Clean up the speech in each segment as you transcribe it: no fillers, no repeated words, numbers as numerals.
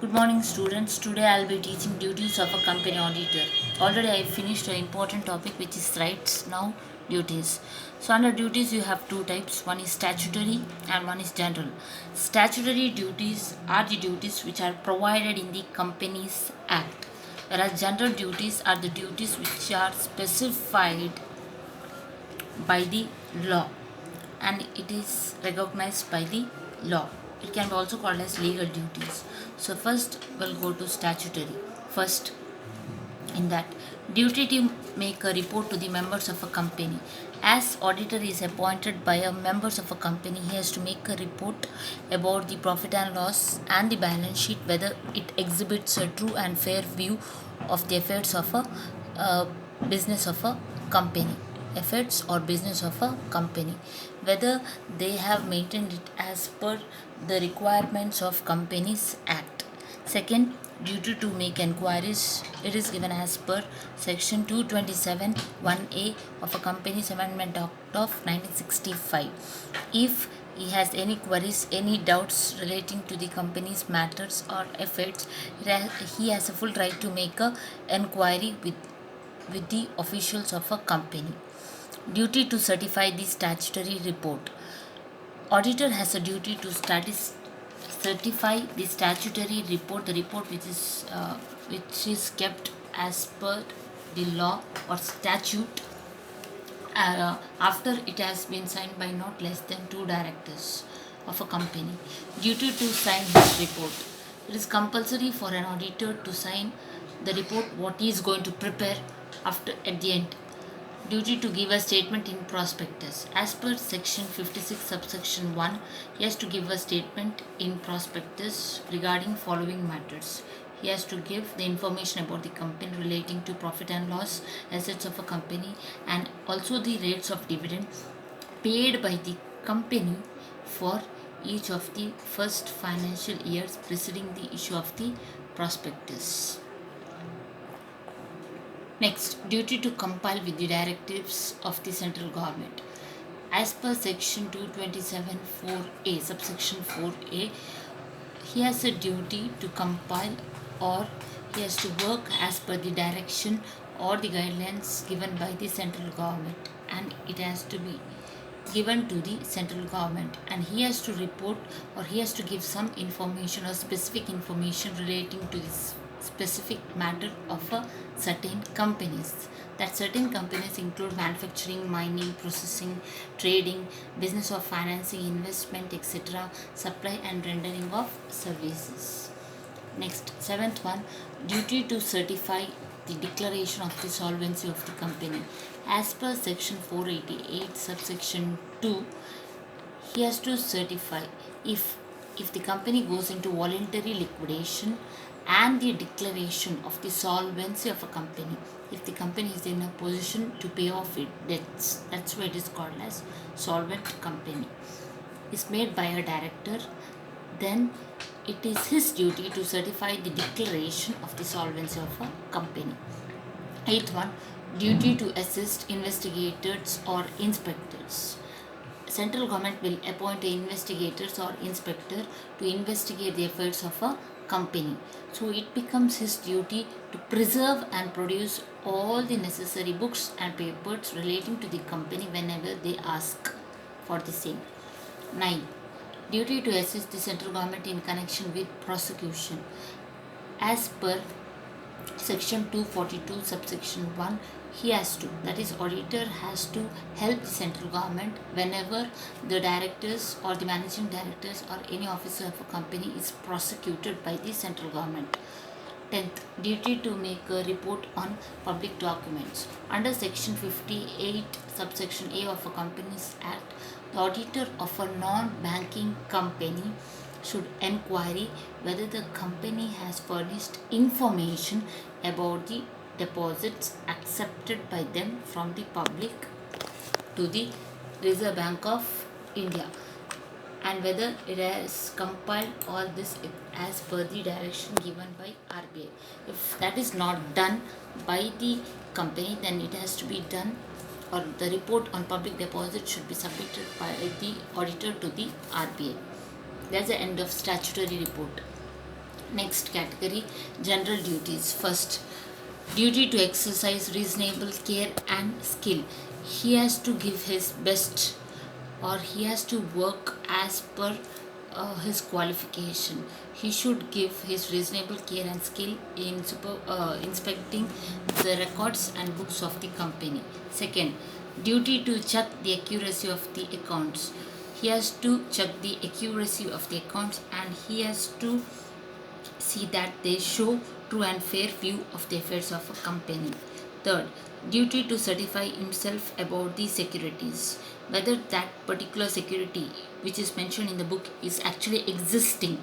Good morning, students. Today I'll be teaching duties of a company auditor. Already I finished an important topic which is rights. Now duties. So under duties you have two types. One is statutory and one is general. Statutory duties are the duties which are provided in the Companies Act, whereas general duties are the duties which are specified by the law and it is recognized by the law. It can be also called as legal duties. So first we'll go to statutory. First, in that, duty to make a report to the members of a company. As auditor is appointed by a members of a company, he has to make a report about the profit and loss and the balance sheet, whether it exhibits a true and fair view of the affairs of a business of a company, efforts or business of a company, whether they have maintained it as per the requirements of Companies Act. Second, duty to make enquiries. It is given as per section 227 1A of a Companies Amendment Act of 1965. If he has any queries, any doubts relating to the company's matters or efforts, he has a full right to make a enquiry with the officials of a company. Duty to certify the statutory report. Auditor has a duty to certify the statutory report, the report which is kept as per the law or statute after it has been signed by not less than two directors of a company. Duty to sign this report. It is compulsory for an auditor to sign the report what he is going to prepare at the end. Duty to give a statement in prospectus. As per section 56 subsection 1, he has to give a statement in prospectus regarding following matters. He has to give the information about the company relating to profit and loss, assets of a company, and also the rates of dividend paid by the company for each of the first financial years preceding the issue of the prospectus. Next, duty to comply with the directives of the central government. As per section 227 4A, subsection 4A, he has a duty to compile or he has to work as per the direction or the guidelines given by the central government, and it has to be given to the central government, and he has to report or he has to give some information or specific information relating to this specific matter of a certain companies. That certain companies include manufacturing, mining, processing, trading, business of financing, investment, etc., supply and rendering of services. Next, seventh one, duty to certify the declaration of the solvency of the company. As per section 488 subsection 2, he has to certify if the company goes into voluntary liquidation and the declaration of the solvency of a company, if the company is in a position to pay off its debts, that's why it is called as solvent company, is made by a director, then it is his duty to certify the declaration of the solvency of a company. Eighth one, duty to assist investigators or inspectors. Central government will appoint investigators or inspector to investigate the affairs of a company. So it becomes his duty to preserve and produce all the necessary books and papers relating to the company whenever they ask for the same. 9. Duty to assist the central government in connection with prosecution. As per section 242 subsection 1, he has to, that is auditor has to help the central government whenever the directors or the managing directors or any officer of a company is prosecuted by the central government. 10th, duty to make a report on public documents. Under section 58 subsection A of a Companies Act, the auditor of a non-banking company should inquire whether the company has furnished information about the deposits accepted by them from the public to the Reserve Bank of India, and whether it has compiled all this as per the direction given by RBI. If that is not done by the company, then it has to be done, or the report on public deposit should be submitted by the auditor to the RBI. That's the end of statutory report. Next category, general duties. First, duty to exercise reasonable care and skill. He has to give his best, or he has to work as per his qualification. He should give his reasonable care and skill in inspecting the records and books of the company. Second, duty to check the accuracy of the accounts. He has to check the accuracy of the accounts, and he has to see that they show true and fair view of the affairs of a company. Third, duty to certify himself about the securities, whether that particular security which is mentioned in the book is actually existing.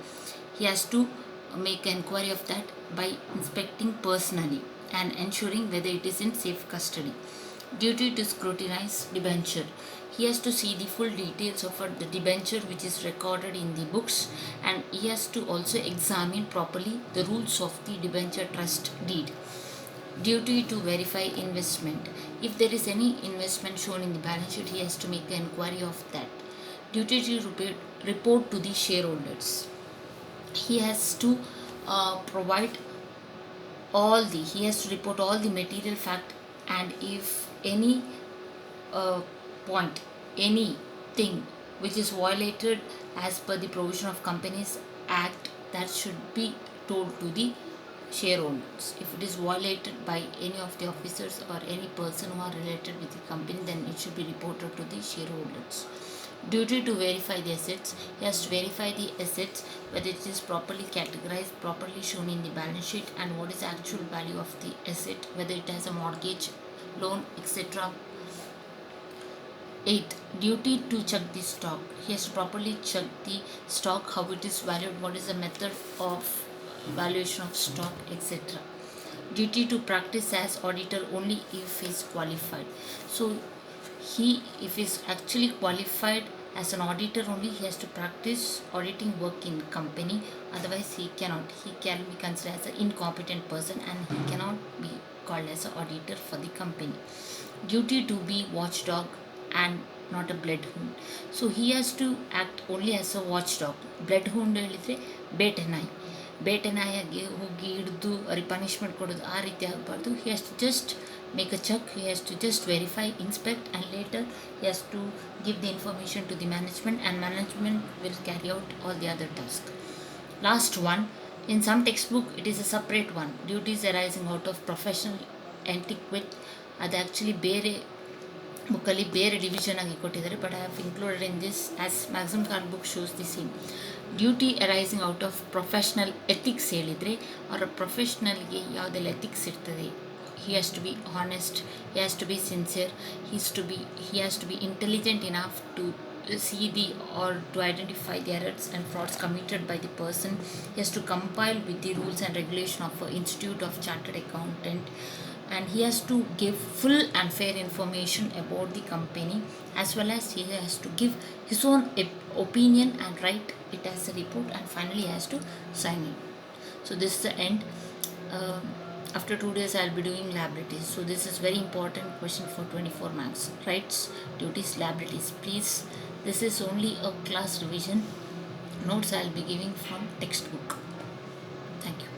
He has to make an inquiry of that by inspecting personally and ensuring whether it is in safe custody. Duty to scrutinize debenture. He has to see the full details of the debenture which is recorded in the books, and he has to also examine properly the rules of the debenture trust deed. Duty to verify investment. If there is any investment shown in the balance sheet, he has to make an inquiry of that. Duty to report to the shareholders. He has to provide he has to report all the material fact, and if any uh, point, anything which is violated as per the provision of Companies Act, that should be told to the shareholders. If it is violated by any of the officers or any person who are related with the company, then it should be reported to the shareholders. Duty to verify the assets. He has to verify the assets, whether it is properly categorized, properly shown in the balance sheet, and what is the actual value of the asset, whether it has a mortgage, loan, etc. 8. Duty to check the stock. He has to properly check the stock, how it is valued, what is the method of valuation of stock, etc. Duty to practice as auditor only if he is qualified. So if he is actually qualified as an auditor only, he has to practice auditing work in company. Otherwise, he can be considered as an incompetent person, and he cannot be called as an auditor for the company. Duty to be watchdog and not a bloodhound. So he has to act only as a watchdog. Bloodhound ಹೇಳಿದ್ರೆ ಬೇಟೆ ನಾಯಿ. ಬೇಟೆ ನಾಯಿಯಾಗಿ ಹೋಗಿ ಹಿಡಿದು ಅವ್ರಿಗೆ punishment ಕೊಡೋದು ಆ ರೀತಿ ಆಗಬಾರ್ದು. He has to just make a check, he has to just verify, inspect, and later he has to give the information to the management, and management will carry out all the other tasks. Last one, in some textbook it is a separate one, duties arising out of professional etiquette. ಅದು actually ಬೇರೆ ಬುಕ್ಕಲ್ಲಿ ಬೇರೆ division ಆಗಿ ಕೊಟ್ಟಿದ್ದಾರೆ, but I have included in this as maxim card book shows the same. Duty arising out of professional ethics ಹೇಳಿದರೆ ಅವರ ಪ್ರೊಫೆಷ್ನಲ್ಗೆ ಯಾವುದೆಲ್ಲ ethics ಇರ್ತದೆ. He has to be honest, he has to be sincere, he has to be intelligent enough to see the or to identify the errors and frauds committed by the person. He has to compile with the rules and regulation of Institute of Chartered Accountant, and he has to give full and fair information about the company, as well as he has to give his own opinion and write it as a report, and finally he has to sign it. So this is the end. After 2 days I'll be doing liabilities, so this is very important question for 24 marks. Rights, duties, liabilities. Please, this is only a class revision. Notes I'll be giving from textbook. Thank you.